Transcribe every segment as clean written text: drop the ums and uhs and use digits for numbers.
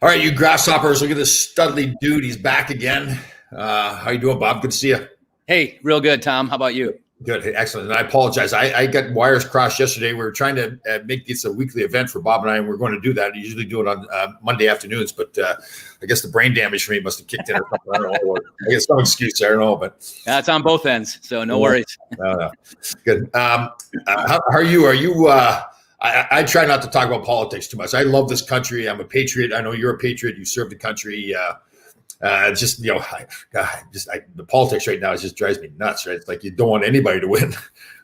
All right, you grasshoppers, look at this studly dude. He's back again. How you doing, Bob? Good to see you. Hey, real good, Tom. How about you? Good. Hey, excellent. And I apologize. I got wires crossed yesterday. We were trying to make this a weekly event for Bob and I, and we're going to do that. I usually do it on Monday afternoons, but I guess the brain damage for me must have kicked in or something. I don't know. I guess some excuse. I don't know, but it's on both ends, so no worries. No. Good. How are you? Are you? I try not to talk about politics too much. I love this country. I'm a patriot. I know you're a patriot. You serve the country. The politics right now just drives me nuts. Right? It's like you don't want anybody to win.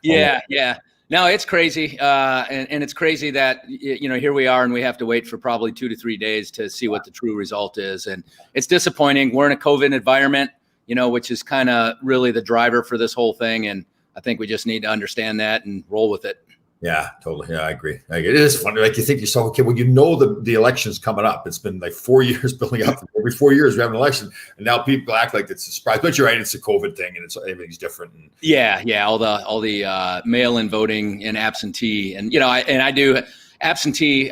Yeah. No, it's crazy, and it's crazy that here we are, and we have to wait for probably 2 to 3 days to see what the true result is, and it's disappointing. We're in a COVID environment, which is kind of really the driver for this whole thing, and I think we just need to understand that and roll with it. Yeah, totally. Yeah, I agree. It is funny. Like you think to yourself, okay, well, the election's coming up. It's been like 4 years building up. Every 4 years we have an election, and now people act like it's a surprise. But you're right, it's a COVID thing, and everything's different. And yeah, all the mail-in voting and absentee, and I do absentee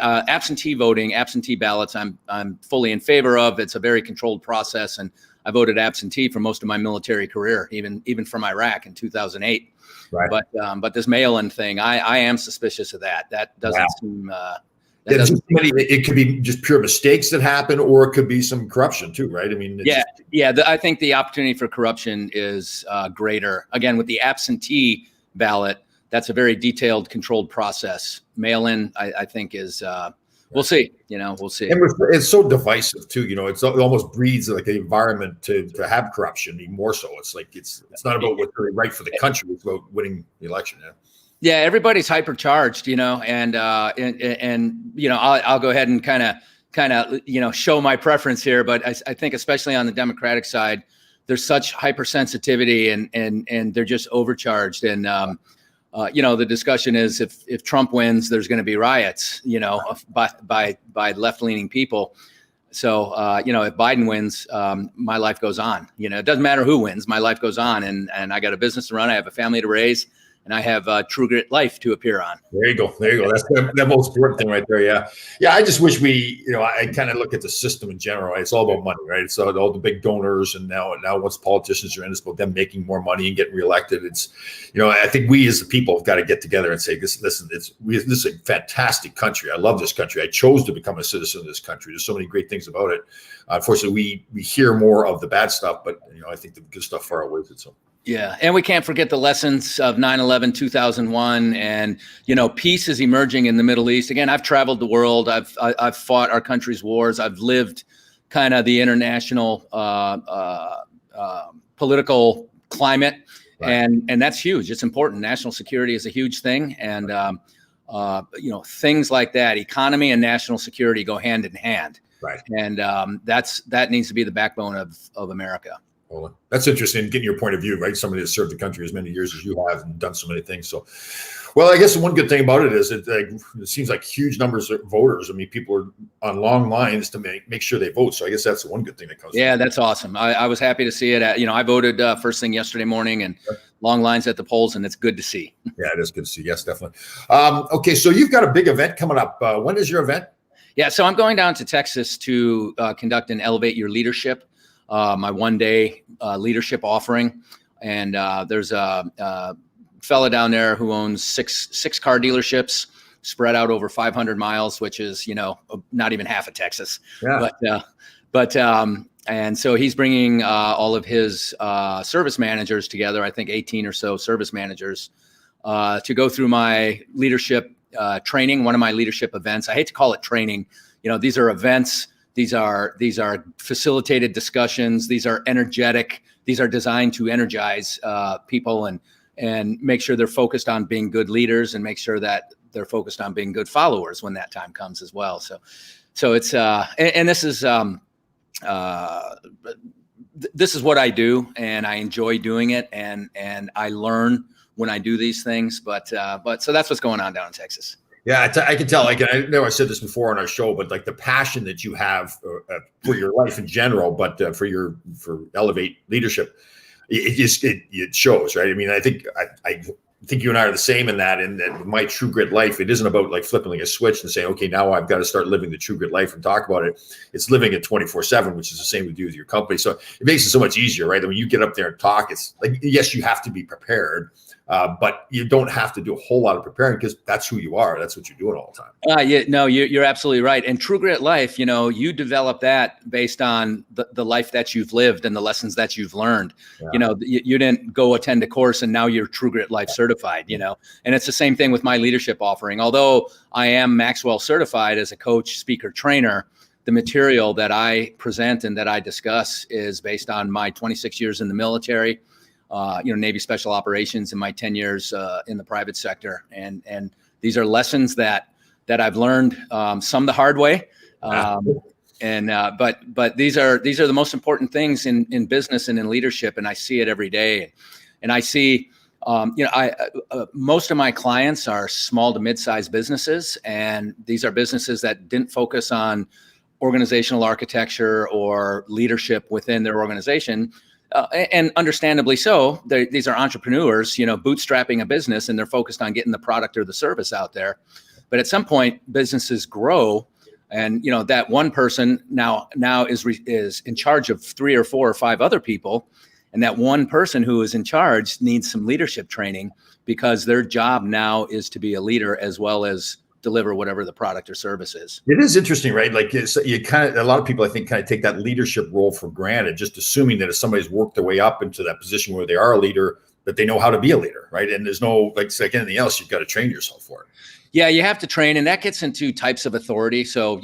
voting, absentee ballots. I'm fully in favor of. It's a very controlled process, and I voted absentee for most of my military career, even from Iraq in 2008. Right. But this mail-in thing, I am suspicious of that. That doesn't seem. It could be just pure mistakes that happen, or it could be some corruption too, right? I mean, I think the opportunity for corruption is greater. Again, with the absentee ballot, that's a very detailed, controlled process. Mail-in, I think, is. We'll see. We'll see. And it's so divisive too. It almost breeds like an environment to have corruption even more so. It's like it's not about what's really right for the country. It's about winning the election. Yeah, everybody's hypercharged. And I'll go ahead and kind of show my preference here. But I think especially on the Democratic side, there's such hypersensitivity and they're just overcharged. And the discussion is if Trump wins, there's going to be riots, by left-leaning people. So, if Biden wins, my life goes on. It doesn't matter who wins, my life goes on. And I got a business to run. I have a family to raise. And I have True Grit Life to appear on. There you go. That's the most important thing right there. Yeah. I just wish I kind of look at the system in general. Right? It's all about money, right? It's all the big donors, and now once politicians are in, it's about them making more money and getting reelected. It's, I think we as the people have got to get together and say, listen, this is a fantastic country. I love this country. I chose to become a citizen of this country. There's so many great things about it. Unfortunately, we hear more of the bad stuff, but I think the good stuff far outweighs it. So. Yeah. And we can't forget the lessons of 9/11, 2001. And, peace is emerging in the Middle East. Again, I've traveled the world. I've fought our country's wars. I've lived kind of the international political climate. Right. And that's huge. It's important. National security is a huge thing. And, things like that, economy and national security go hand in hand. Right. And that needs to be the backbone of America. Well, that's interesting, getting your point of view, right? Somebody that's served the country as many years as you have and done so many things. So, well, I guess the one good thing about it is it seems like huge numbers of voters. I mean, people are on long lines to make sure they vote. So I guess that's the one good thing that comes. Yeah, that's awesome. I was happy to see it. I voted first thing yesterday morning, and long lines at the polls, and it's good to see. Yeah, it is good to see. Yes, definitely. Okay, so you've got a big event coming up. When is your event? Yeah, so I'm going down to Texas to conduct an Elevate Your Leadership. My one-day leadership offering, and there's a fella down there who owns six car dealerships spread out over 500 miles, which is not even half of Texas. Yeah. And so he's bringing all of his service managers together. I think 18 or so service managers to go through my leadership training. One of my leadership events. I hate to call it training. These are events. These are facilitated discussions. These are energetic. These are designed to energize people and make sure they're focused on being good leaders and make sure that they're focused on being good followers when that time comes as well. So it's and this is this is what I do, and I enjoy doing it, and I learn when I do these things. But so that's what's going on down in Texas. Yeah, I can tell. Like, I know I said this before on our show, but like the passion that you have for your life in general, but for Elevate Leadership, it shows, right? I mean, I think think you and I are the same in that my True Grit life, it isn't about like flipping like a switch and saying, okay, now I've got to start living the True Grit life and talk about it. It's living it 24/7, which is the same with you with your company. So it makes it so much easier, right? When you get up there and talk, it's like, yes, you have to be prepared, but you don't have to do a whole lot of preparing because that's who you are. That's what you're doing all the time. Yeah, no, you're absolutely right. And True Grit Life, you develop that based on the life that you've lived and the lessons that you've learned. Yeah. You didn't go attend a course and now you're True Grit Life certified, and it's the same thing with my leadership offering. Although I am Maxwell certified as a coach, speaker, trainer, the material that I present and that I discuss is based on my 26 years in the military, Navy Special Operations, and my 10 years in the private sector. And these are lessons that I've learned, some the hard way. But these are the most important things in business and in leadership. And I see it every day. And I see, most of my clients are small to mid-sized businesses. And these are businesses that didn't focus on organizational architecture or leadership within their organization. And understandably so, these are entrepreneurs, bootstrapping a business, and they're focused on getting the product or the service out there. But at some point, businesses grow, and that one person now is in charge of 3 or 4 or 5 other people, and that one person who is in charge needs some leadership training because their job now is to be a leader as well as deliver whatever the product or service is. It is interesting, right? Like a lot of people, I think, kind of take that leadership role for granted, just assuming that if somebody's worked their way up into that position where they are a leader, that they know how to be a leader, right? And there's no, like anything else, you've got to train yourself for it. Yeah, you have to train, and that gets into types of authority. So,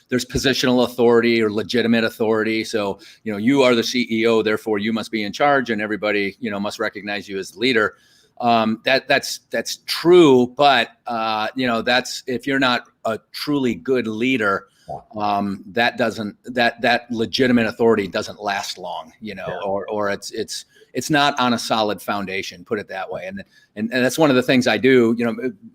there's positional authority or legitimate authority. So, you are the CEO, therefore you must be in charge, and everybody, must recognize you as the leader. That's true, but that's if you're not a truly good leader, that legitimate authority doesn't last long, or it's not on a solid foundation, put it that way. And that's one of the things I do.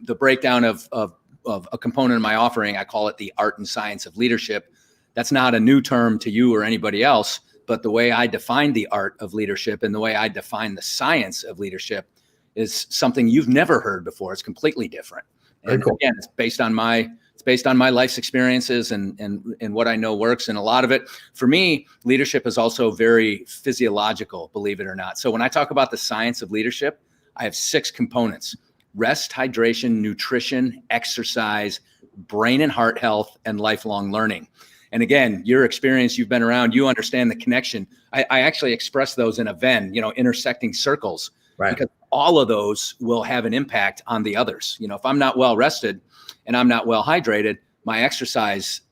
The breakdown of a component of my offering, I call it the art and science of leadership. That's not a new term to you or anybody else, but the way I define the art of leadership and the way I define the science of leadership is something you've never heard before. It's completely different. And cool. Again, it's based on my life's experiences and what I know works. And a lot of it, for me, leadership is also very physiological, believe it or not. So when I talk about the science of leadership, I have 6 components: rest, hydration, nutrition, exercise, brain and heart health, and lifelong learning. And again, your experience, you've been around, you understand the connection. I actually express those in a Venn, intersecting circles. Right. Because all of those will have an impact on the others. If I'm not well rested and I'm not well hydrated, my exercise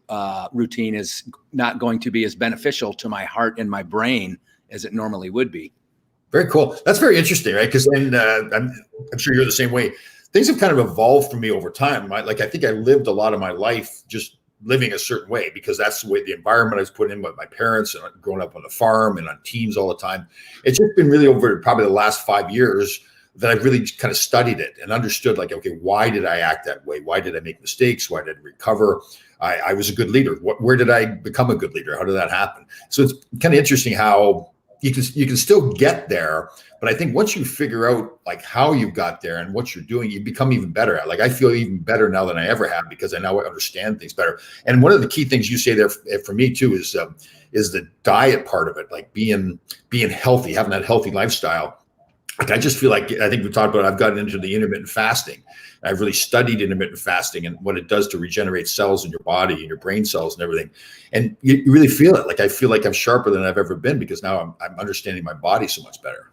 routine is not going to be as beneficial to my heart and my brain as it normally would be. Very cool. That's very interesting, right? Because then I'm sure you're the same way. Things have kind of evolved for me over time. I think I lived a lot of my life just living a certain way because that's the way the environment I was put in with my parents and growing up on the farm and on teams all the time. It's just been really over probably the last 5 years that I've really kind of studied it and understood, like, okay, why did I act that way? Why did I make mistakes? Why did I recover? I was a good leader. Where did I become a good leader? How did that happen? So it's kind of interesting how you can still get there, but I think once you figure out like how you got there and what you're doing, you become even better at. Like I feel even better now than I ever have because I now understand things better. And one of the key things you say there for me too is the diet part of it, like being healthy, having that healthy lifestyle. Like I just feel like, I think we talked about, I've gotten into the intermittent fasting. I've really studied intermittent fasting and what it does to regenerate cells in your body and your brain cells and everything. And you really feel it. Like I feel like I'm sharper than I've ever been because now I'm understanding my body so much better.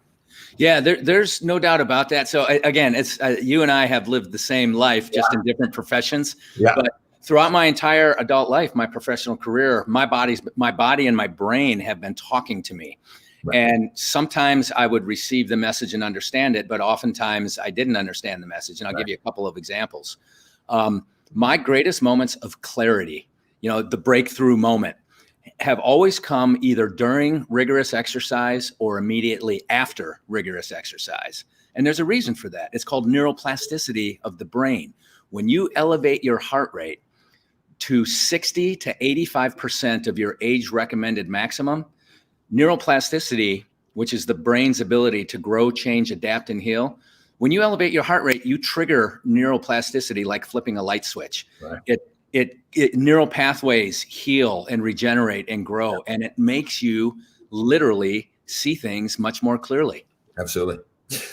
Yeah, there's no doubt about that. So again, it's you and I have lived the same life, just in different professions. Yeah. But throughout my entire adult life, my professional career, my body and my brain have been talking to me. Right. And sometimes I would receive the message and understand it, but oftentimes I didn't understand the message. And I'll give you a couple of examples. My greatest moments of clarity, the breakthrough moment, have always come either during rigorous exercise or immediately after rigorous exercise. And there's a reason for that. It's called neuroplasticity of the brain. When you elevate your heart rate to 60 to 85% of your age recommended maximum, neuroplasticity, which is the brain's ability to grow, change, adapt, and heal, when you elevate your heart rate, you trigger neuroplasticity like flipping a light switch. Right. It neural pathways heal and regenerate and grow, and it makes you literally see things much more clearly. Absolutely.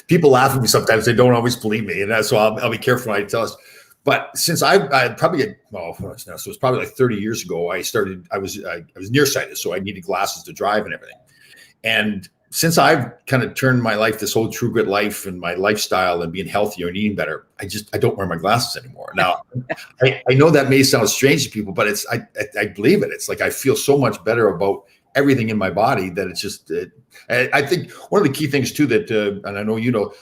People laugh at me sometimes. They don't always believe me, and that's so I'll be careful when I tell us. But since I probably, so it's probably like 30 years ago, I was nearsighted, so I needed glasses to drive and everything. And since I've kind of turned my life, this whole True Grit life and my lifestyle and being healthier and eating better, I don't wear my glasses anymore. Now, I know that may sound strange to people, but I believe it. It's like I feel so much better about everything in my body that it's just, I think one of the key things too that, and I know,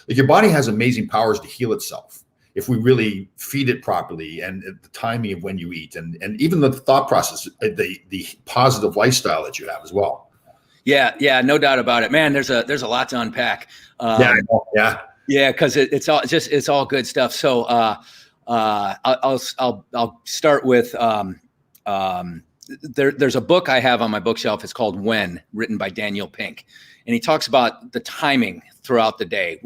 like your body has amazing powers to heal itself if we really feed it properly, and the timing of when you eat, and even the thought process, the positive lifestyle that you have as well. Yeah, no doubt about it, man. There's a lot to unpack. Yeah, because it's all good stuff. So I'll start with there's a book I have on my bookshelf. It's called When, written by Daniel Pink, and he talks about the timing throughout the day,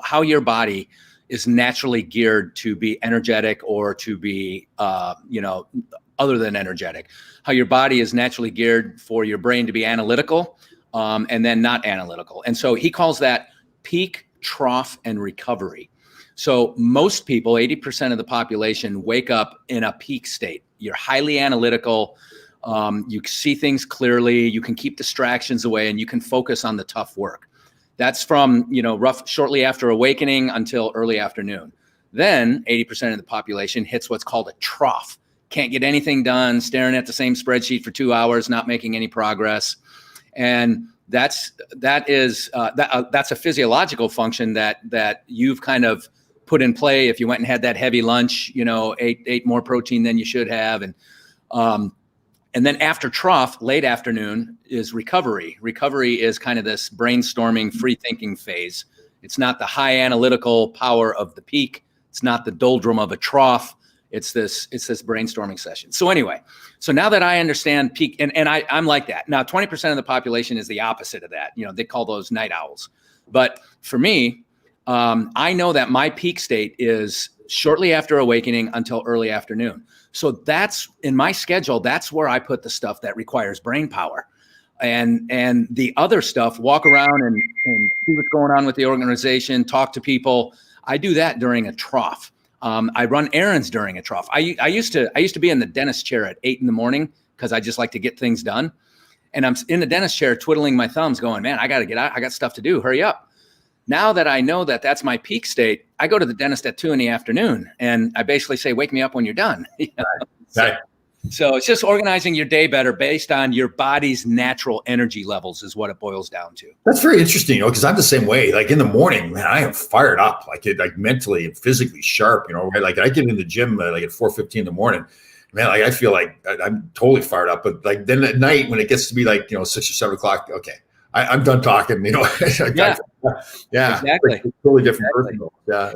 how your body is naturally geared to be energetic or to be other than energetic, how your body is naturally geared for your brain to be analytical and then not analytical. And so he calls that peak, trough, and recovery. So most people, 80% of the population, wake up in a peak state. You're highly analytical. You see things clearly. You can keep distractions away, and you can focus on the tough work. That's from, shortly after awakening until early afternoon. Then 80% of the population hits what's called a trough. Can't get anything done, staring at the same spreadsheet for 2 hours, not making any progress. And that's a physiological function that you've kind of put in play if you went and had that heavy lunch, ate more protein than you should have. And then after trough, late afternoon, is recovery. Recovery is kind of this brainstorming, free thinking phase. It's not the high analytical power of the peak. It's not the doldrum of a trough. It's this brainstorming session. So anyway, so now that I understand peak, and I'm like that. Now, 20% of the population is the opposite of that. They call those night owls. But for me, I know that my peak state is shortly after awakening until early afternoon. So that's in my schedule. That's where I put the stuff that requires brain power, and the other stuff, walk around and see what's going on with the organization, talk to people. I do that during a trough. I run errands during a trough. I used to be in the dentist chair at 8 a.m. because I just like to get things done. And I'm in the dentist chair twiddling my thumbs going, man, I got to get out. I got stuff to do. Hurry up. Now that I know that that's my peak state, I go to the dentist at 2 p.m. and I basically say, wake me up when you're done. So it's just organizing your day better based on your body's natural energy levels is what it boils down to. That's very interesting, because I'm the same way. Like in the morning, man, I am fired up, like mentally and physically sharp, right? Like I get in the gym like at 4:15 in the morning, man, like I feel like I'm totally fired up. But like then at night when it gets to be like, 6 or 7 o'clock, okay, I'm done talking, Yeah, exactly. Like a totally different person. Yeah.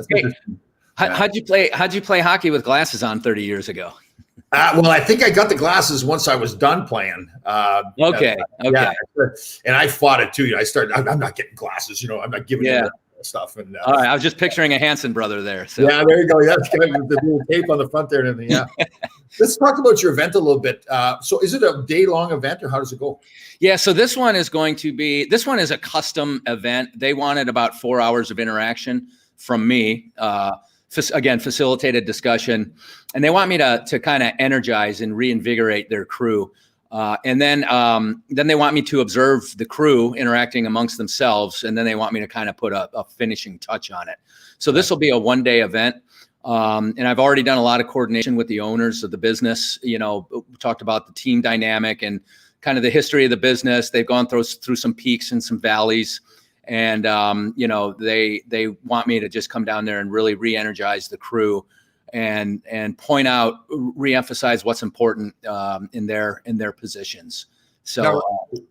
Hey, how'd you play hockey with glasses on 30 years ago? Well, I think I got the glasses once I was done playing. Okay. Yeah, and I fought it too. I'm not getting glasses. I'm not giving them that stuff. And all right, I was just picturing a Hanson brother there. So. Yeah, there you go. That's kind of the little tape on the front there and everything. Yeah. Let's talk about your event a little bit. So, is it a day-long event, or how does it go? Yeah. So this one is a custom event. They wanted about 4 hours of interaction from me. Again, facilitated discussion, and they want me to kind of energize and reinvigorate their crew, and then they want me to observe the crew interacting amongst themselves, and then they want me to kind of put a finishing touch on it. So this will be a one-day event, and I've already done a lot of coordination with the owners of the business. We talked about the team dynamic and kind of the history of the business. They've gone through some peaks and some valleys. And, they want me to just come down there and really re-energize the crew and point out, re-emphasize what's important in their positions. So, now,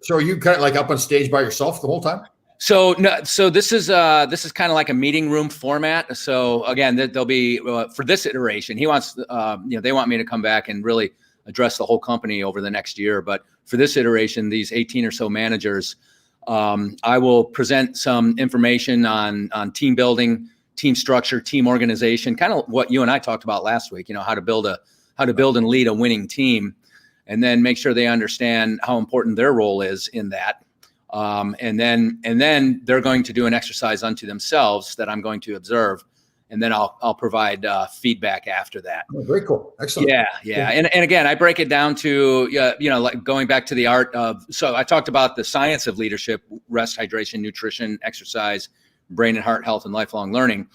so are you kind of like up on stage by yourself the whole time? So this is kind of like a meeting room format. So again, there'll be for this iteration, he wants, they want me to come back and really address the whole company over the next year. But for this iteration, these 18 or so managers, I will present some information on team building, team structure, team organization, kind of what you and I talked about last week, how to build and lead a winning team, and then make sure they understand how important their role is in that. And then they're going to do an exercise unto themselves that I'm going to observe. And then I'll provide feedback after that. Oh, very cool. Excellent. Yeah. And again, I break it down to, like going back to the art of, so I talked about the science of leadership: rest, hydration, nutrition, exercise, brain and heart health, and lifelong learning.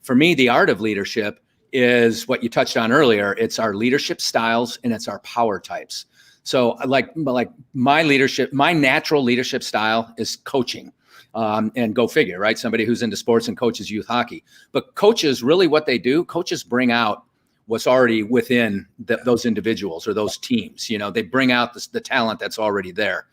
For me, the art of leadership is what you touched on earlier. It's our leadership styles and it's our power types. So like my natural leadership style is coaching. And go figure, right? Somebody who's into sports and coaches youth hockey. But coaches, really what they do, coaches bring out what's already within those individuals or those teams. They bring out the talent that's already there.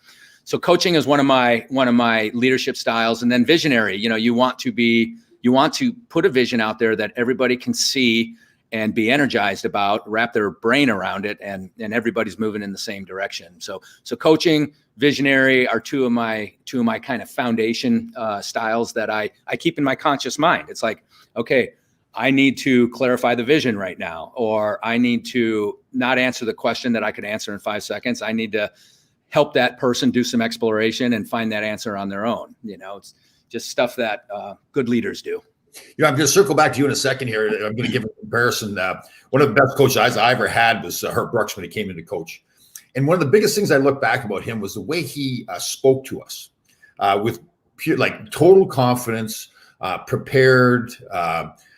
So coaching is one of my leadership styles. And then visionary, you want to put a vision out there that everybody can see and be energized about, wrap their brain around it, and everybody's moving in the same direction. So coaching, visionary are two of my kind of foundation styles that I keep in my conscious mind. It's like, okay, I need to clarify the vision right now, or I need to not answer the question that I could answer in 5 seconds. I need to help that person do some exploration and find that answer on their own. It's just stuff that good leaders do. I'm going to circle back to you in a second here. I'm going to give a comparison. One of the best coaches I ever had was Herb Brooks when he came in to coach. And one of the biggest things I look back about him was the way he spoke to us with pure, total confidence, prepared,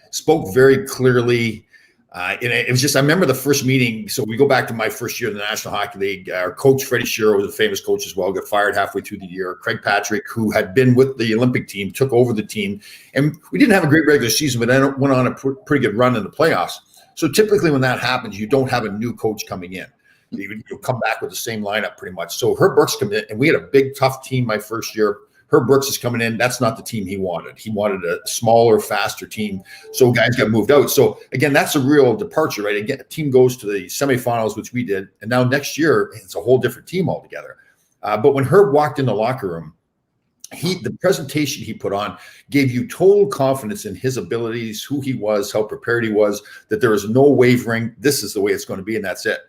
spoke very clearly. And it was just, I remember the first meeting. So we go back to my first year in the National Hockey League. Our coach, Freddie Shero, was a famous coach as well, got fired halfway through the year. Craig Patrick, who had been with the Olympic team, took over the team. And we didn't have a great regular season, but then went on a pretty good run in the playoffs. So typically when that happens, you don't have a new coach coming in. You'll come back with the same lineup pretty much. So Herb Brooks came in, and we had a big, tough team my first year. Herb Brooks is coming in. That's not the team he wanted. He wanted a smaller, faster team. So guys got moved out. So again, that's a real departure, right? Again, a team goes to the semifinals, which we did. And now next year, it's a whole different team altogether. But when Herb walked in the locker room, the presentation he put on gave you total confidence in his abilities, who he was, how prepared he was, that there was no wavering. This is the way it's going to be, and that's it.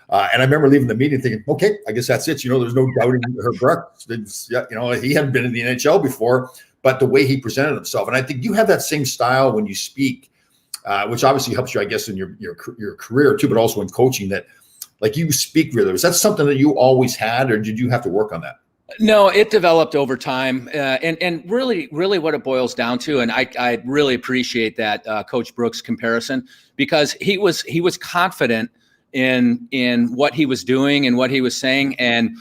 And I remember leaving the meeting thinking, okay, I guess that's it. There's no doubting Herb Brooks. He hadn't been in the NHL before, but the way he presented himself. And I think you have that same style when you speak, which obviously helps you, I guess, in your career too, but also in coaching, that you speak really. Was that something that you always had, or did you have to work on that? No, it developed over time. And really what it boils down to, and I really appreciate that Coach Brooks comparison, because he was confident in what he was doing and what he was saying. And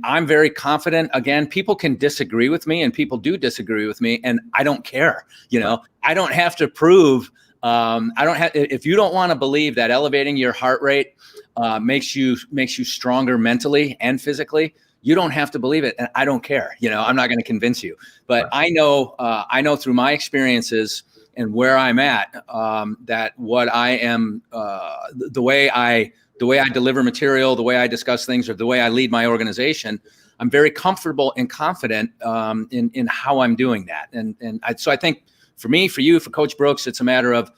I'm very confident. Again, people can disagree with me, and people do disagree with me, and I don't care. I don't have to prove, if you don't want to believe that elevating your heart rate makes you stronger mentally and physically, you don't have to believe it. And I don't care. I'm not going to convince you, but I know through my experiences and where I'm at, that what I am, the way I deliver material, the way I discuss things, or the way I lead my organization, I'm very comfortable and confident in how I'm doing that. So I think for me, for you, for Coach Brooks, it's a matter of,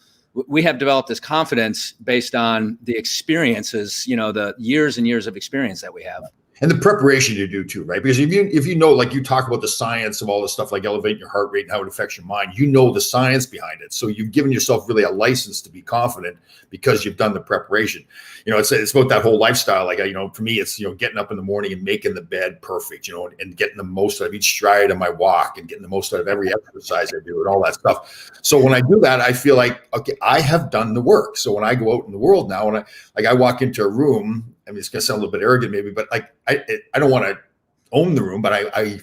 we have developed this confidence based on the experiences, the years and years of experience that we have. And the preparation you do too, right? Because if you know, like you talk about the science of all this stuff, like elevating your heart rate and how it affects your mind, the science behind it. So you've given yourself really a license to be confident because you've done the preparation. It's about that whole lifestyle. For me, it's, getting up in the morning and making the bed perfect, and getting the most out of each stride of my walk and getting the most out of every exercise I do and all that stuff. So when I do that, I feel like, okay, I have done the work. So when I go out in the world now, and I walk into a room, I mean, it's going to sound a little bit arrogant maybe, but I don't want to own the room, but I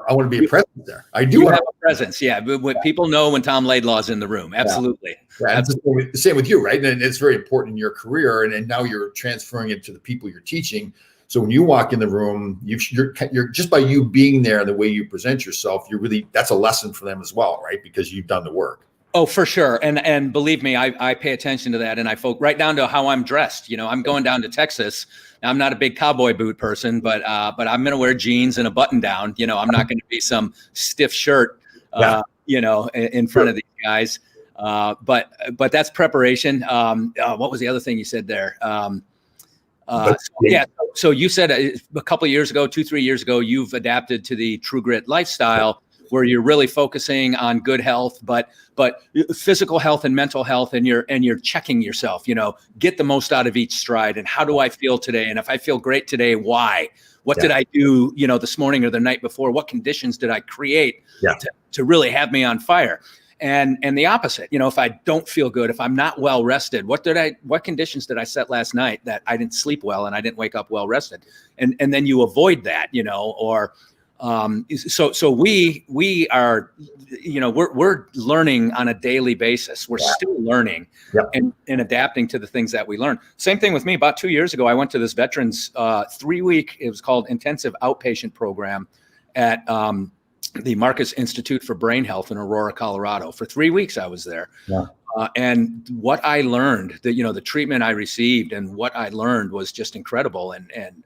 want to be a presence there. I do have a presence. Yeah. But people know when Tom Laidlaw's in the room. Absolutely. Yeah, absolutely. The same with you, right? And it's very important in your career. And now you're transferring it to the people you're teaching. So when you walk in the room, you're just by you being there and the way you present yourself, that's a lesson for them as well, right? Because you've done the work. Oh, for sure. And believe me, I pay attention to that, and I focus right down to how I'm dressed. I'm going down to Texas. Now, I'm not a big cowboy boot person, but I'm going to wear jeans and a button down. I'm not going to be some stiff shirt. in front of these guys. But that's preparation. What was the other thing you said there? So you said a couple of years ago, 2-3 years ago, you've adapted to the True Grit lifestyle, where you're really focusing on good health, but physical health and mental health, and you're checking yourself, get the most out of each stride. And how do I feel today? And if I feel great today, why? What did I do, this morning or the night before? What conditions did I create to really have me on fire? And the opposite, if I don't feel good, if I'm not well rested, what conditions did I set last night that I didn't sleep well and I didn't wake up well rested? And then you avoid that, so we are, we're learning on a daily basis. We're still learning and adapting to the things that we learn. Same thing with me. About 2 years ago, I went to this veterans 3-week, it was called intensive outpatient program at the Marcus Institute for Brain Health in Aurora, Colorado. For 3 weeks, I was there. And what I learned, the treatment I received and what I learned was just incredible. And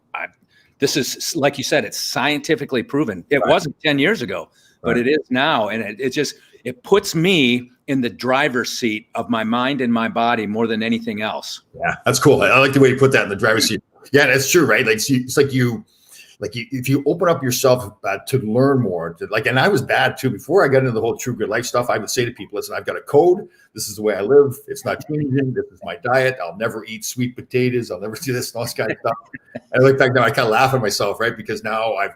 this is, like you said, it's scientifically proven. It wasn't 10 years ago, but it is now. And it puts me in the driver's seat of my mind and my body more than anything else. Yeah, that's cool. I like the way you put that, in the driver's seat. Yeah, that's true, right? Like, it's like if you open up yourself to learn more, and I was bad too. Before I got into the whole True Grit life stuff, I would say to people, listen, I've got a code. This is the way I live. It's not changing. This is my diet. I'll never eat sweet potatoes. I'll never do this and all this kind of stuff. And I look back now, I kind of laugh at myself, right? Because now I've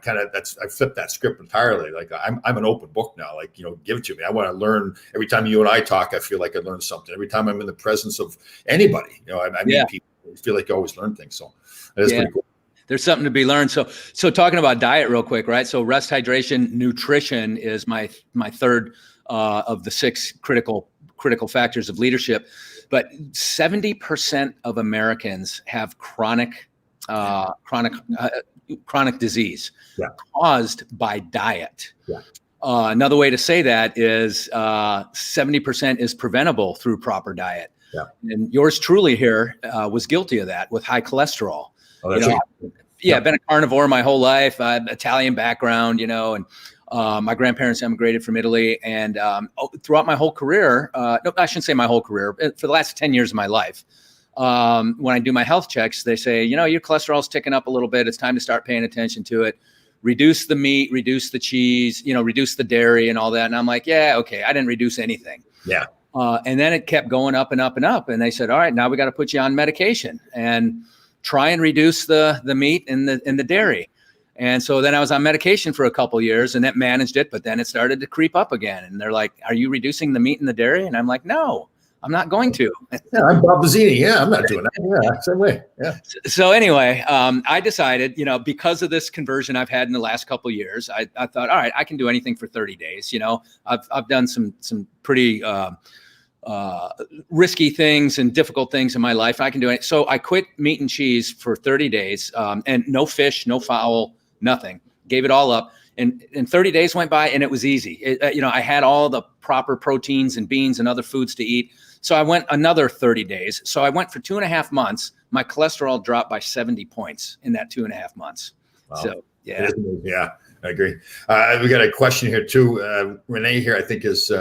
flipped that script entirely. Like I'm an open book now. Like, give it to me. I want to learn. Every time you and I talk, I feel like I learned something. Every time I'm in the presence of anybody, I meet people, I feel like you always learn things. So that is pretty cool. There's something to be learned. So talking about diet real quick, right? So rest, hydration, nutrition is my third of the 6 critical factors of leadership. But 70% of Americans have chronic disease caused by diet. Another way to say that is 70% is preventable through proper diet. And yours truly here was guilty of that with high cholesterol. Oh, that's I've been a carnivore my whole life. I have Italian background, and my grandparents emigrated from Italy. And throughout my whole career, no, I shouldn't say my whole career, for the last 10 years of my life, when I do my health checks, they say, your cholesterol's ticking up a little bit. It's time to start paying attention to it. Reduce the meat, reduce the cheese, reduce the dairy and all that. And I'm like, yeah, okay. I didn't reduce anything. Yeah. And then it kept going up and up and up. And they said, all right, now we got to put you on medication and try and reduce the meat and the dairy. And so then I was on medication for a couple of years and that managed it, but then it started to creep up again. And they're like, are you reducing the meat and the dairy? And I'm like, no, I'm not going to. Yeah, I'm Bob Bazzini. Yeah, I'm not doing that. Yeah, same way. Yeah. So anyway, I decided, because of this conversion I've had in the last couple of years, I thought, all right, I can do anything for 30 days. I've done some pretty risky things and difficult things in my life. I can do it. So I quit meat and cheese for 30 days and no fish, no fowl, nothing. Gave it all up. And 30 days went by and it was easy. I had all the proper proteins and beans and other foods to eat. So I went another 30 days. So I went for 2.5 months. My cholesterol dropped by 70 points in that 2.5 months. Wow. So, yeah. Yeah, I agree. We got a question here too. Renee here, I think is,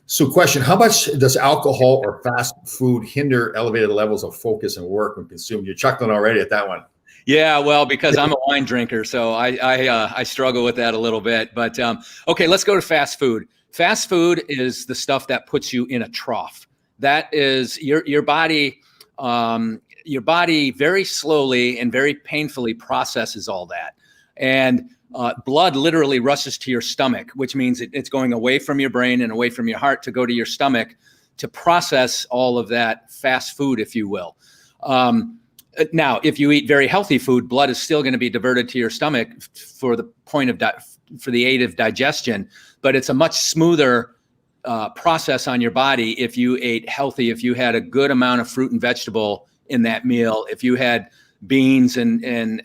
so question, how much does alcohol or fast food hinder elevated levels of focus and work when consumed? You're chuckling already at that one. Yeah, well, because I'm a wine drinker, so I struggle with that a little bit. But okay, let's go to fast food. Fast food is the stuff that puts you in a trough. That is your body very slowly and very painfully processes all that. And blood literally rushes to your stomach, which means it's going away from your brain and away from your heart to go to your stomach to process all of that fast food, if you will. Now, if you eat very healthy food, blood is still going to be diverted to your stomach for the point of for the aid of digestion, but it's a much smoother process on your body if you ate healthy, if you had a good amount of fruit and vegetable in that meal, if you had beans and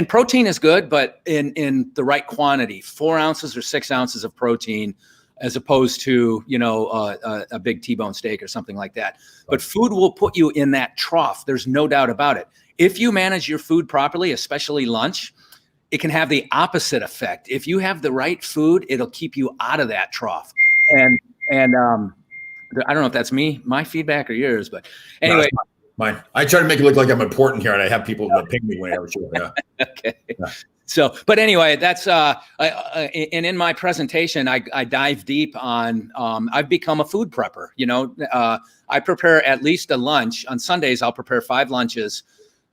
protein is good, but in the right quantity, 4 ounces or 6 ounces of protein, as opposed to, a big T-bone steak or something like that. But food will put you in that trough. There's no doubt about it. If you manage your food properly, especially lunch, it can have the opposite effect. If you have the right food, it'll keep you out of that trough. And I don't know if that's my feedback or yours, but anyway. No, mine. I try to make it look like I'm important here, and I have people ping me whenever. Yeah. Okay. Yeah. So, but anyway, that's and in my presentation, I dive deep on. I've become a food prepper. I prepare at least a lunch on Sundays. I'll prepare 5 lunches,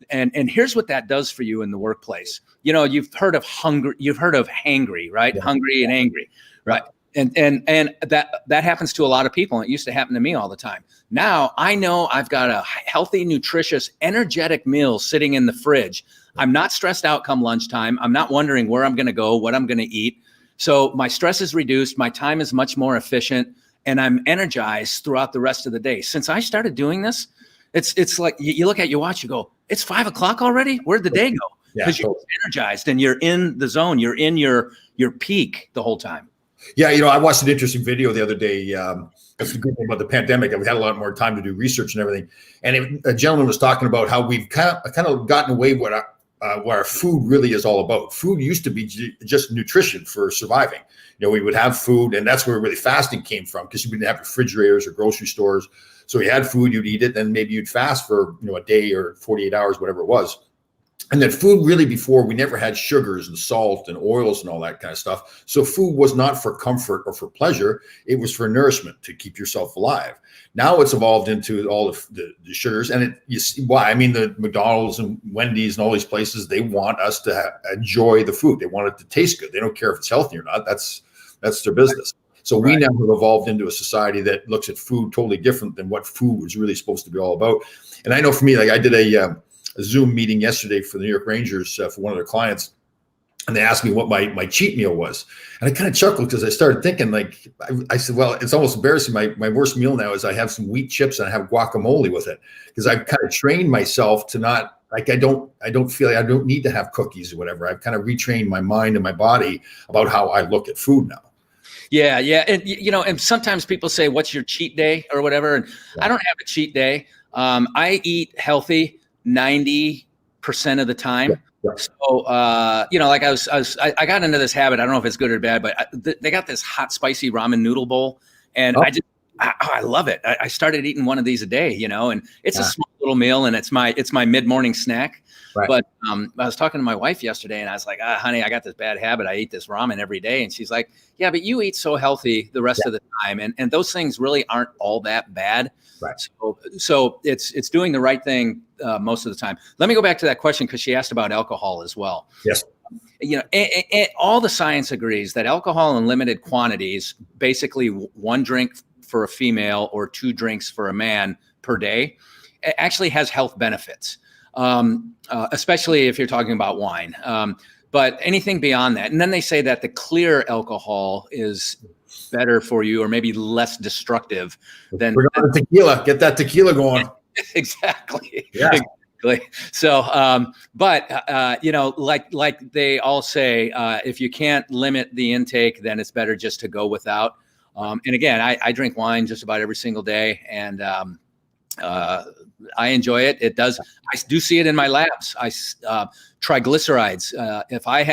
and here's what that does for you in the workplace. You've heard of hungry. You've heard of hangry, right? Yeah. Hungry and angry, right? And that happens to a lot of people. It used to happen to me all the time. Now I know I've got a healthy, nutritious, energetic meal sitting in the fridge. I'm not stressed out come lunchtime. I'm not wondering where I'm going to go, what I'm going to eat. So my stress is reduced. My time is much more efficient, and I'm energized throughout the rest of the day. Since I started doing this, it's like you look at your watch, you go, it's 5 o'clock already? Where'd the day go? Because you're energized and you're in the zone. You're in your peak the whole time. Yeah, I watched an interesting video the other day. That's the good thing about the pandemic. We had a lot more time to do research and everything. And a gentleman was talking about how we've kind of gotten away what our food really is all about. Food used to be just nutrition for surviving. We would have food, and that's where really fasting came from, because you didn't have refrigerators or grocery stores. So you had food, you'd eat it, then maybe you'd fast for a day or 48 hours, whatever it was. And then food really, before, we never had sugars and salt and oils and all that kind of stuff. So food was not for comfort or for pleasure. It was for nourishment, to keep yourself alive. Now it's evolved into all of the sugars. And you see why. I mean, the McDonald's and Wendy's and all these places, they want us to enjoy the food. They want it to taste good. They don't care if it's healthy or not. That's their business. So we now have evolved into a society that looks at food totally different than what food was really supposed to be all about. And I know for me, like I did a Zoom meeting yesterday for the New York Rangers for one of their clients, and they asked me what my cheat meal was, and I kind of chuckled because I started thinking, like, I said, well, it's almost embarrassing. My worst meal now is I have some wheat chips and I have guacamole with it, because I've kind of trained myself to not, like, I don't feel like I don't need to have cookies or whatever. I've kind of retrained my mind and my body about how I look at food now. Yeah. And and sometimes people say, what's your cheat day or whatever? And I don't have a cheat day. I eat healthy 90% of the time. Yeah. So, like I got into this habit. I don't know if it's good or bad, but they got this hot, spicy ramen noodle bowl, and I love it. I started eating one of these a day, and it's a small little meal, and it's my mid-morning snack. Right. But I was talking to my wife yesterday, and I was like, honey, I got this bad habit. I eat this ramen every day. And she's like, yeah, but you eat so healthy the rest of the time. And those things really aren't all that bad. Right. So it's doing the right thing most of the time. Let me go back to that question, because she asked about alcohol as well. Yes. All the science agrees that alcohol in limited quantities, basically 1 drink for a female or 2 drinks for a man per day, actually has health benefits. Especially if you're talking about wine, but anything beyond that. And then they say that the clear alcohol is better for you, or maybe less destructive than tequila. Get that tequila going. Exactly. Yeah. Exactly. So, like they all say, if you can't limit the intake, then it's better just to go without. And again, I drink wine just about every single day, and I enjoy it. It does. I do see it in my labs. Triglycerides. If I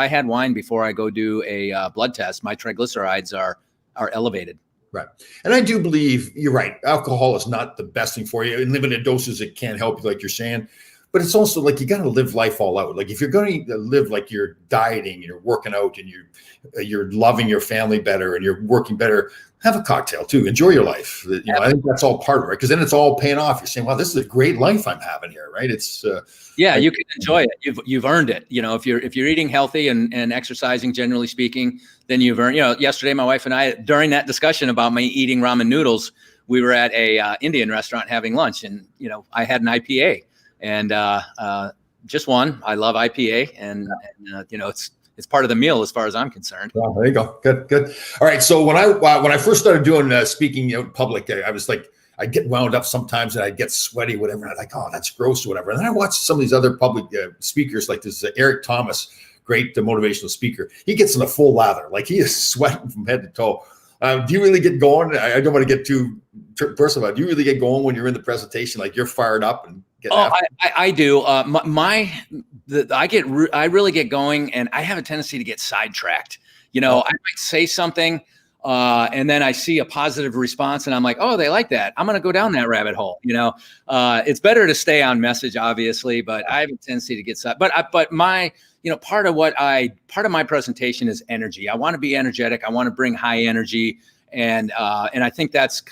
had wine before I go do a blood test, my triglycerides are elevated. Right. And I do believe you're right. Alcohol is not the best thing for you. In limited doses, it can help you, like you're saying. But it's also like you got to live life all out. Like if you're going to live like you're dieting and you're working out and you're loving your family better and you're working better, have a cocktail too. Enjoy your life. I think that's all part of it, because then it's all paying off. You're saying, "Wow, this is a great life I'm having here." Right? It's you can enjoy it. You've earned it. If you're eating healthy and exercising, generally speaking, then you've earned. Yesterday my wife and I, during that discussion about me eating ramen noodles, we were at a Indian restaurant having lunch, and I had an IPA. And just one. I love IPA, and it's part of the meal as far as I'm concerned. Well, there you go. Good. All right. So when I first started doing speaking in public, I was like, I get wound up sometimes, and I get sweaty, whatever. And I'm like, oh, that's gross, or whatever. And then I watched some of these other public speakers, like this Eric Thomas, great motivational speaker. He gets in a full lather, like he is sweating from head to toe. Do you really get going? I don't want to get too personal. Do you really get going when you're in the presentation? Like you're fired up and I do. I really get going, and I have a tendency to get sidetracked. I might say something, and then I see a positive response, and I'm like, oh, they like that. I'm going to go down that rabbit hole. It's better to stay on message, obviously, but I have a tendency to get but my, part of my presentation is energy. I want to be energetic. I want to bring high energy. And I think that's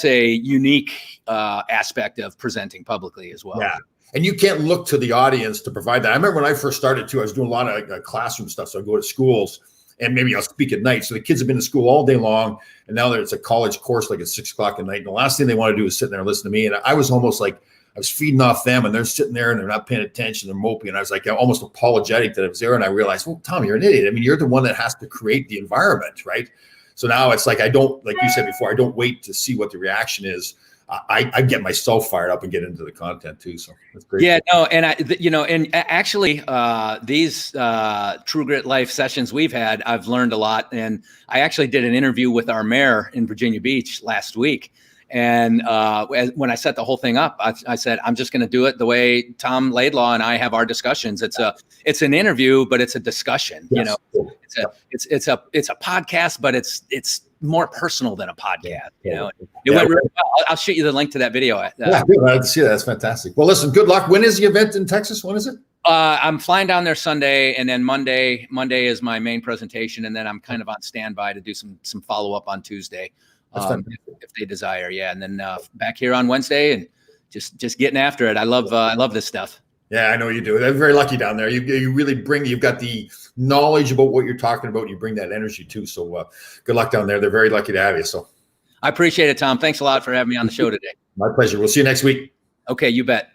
a unique aspect of presenting publicly as well. Yeah. And you can't look to the audience to provide that. I remember when I first started too, I was doing a lot of classroom stuff. So I go to schools and maybe I'll speak at night. So the kids have been to school all day long. And now it's a college course, like at 6 o'clock at night. And the last thing they want to do is sit there and listen to me. And I was almost like, I was feeding off them and they're sitting there and they're not paying attention. They're moping. And I was like, almost apologetic that I was there. And I realized, well, Tom, you're an idiot. I mean, you're the one that has to create the environment, right? So now it's like, I don't, like you said before, I don't wait to see what the reaction is. I get myself fired up and get into the content too. So that's great. Yeah, no. And actually these True Grit Life sessions we've had, I've learned a lot. And I actually did an interview with our mayor in Virginia Beach last week. And when I set the whole thing up, I said, I'm just going to do it the way Tom Laidlaw and I have our discussions. It's an interview, but it's a discussion. Yes. It's a podcast, but it's more personal than a podcast. It went really well. I'll shoot you the link to that video. Yeah, good. I'd see that. That's fantastic. Well, listen, good luck. When is the event in Texas? When is it? I'm flying down there Sunday, and then Monday is my main presentation, and then I'm kind of on standby to do some follow up on Tuesday. If they desire. Yeah. And then back here on Wednesday and just getting after it. I love this stuff. Yeah, I know you do. They're very lucky down there. You really you've got the knowledge about what you're talking about. And you bring that energy too. So good luck down there. They're very lucky to have you. So I appreciate it, Tom. Thanks a lot for having me on the show today. My pleasure. We'll see you next week. Okay. You bet.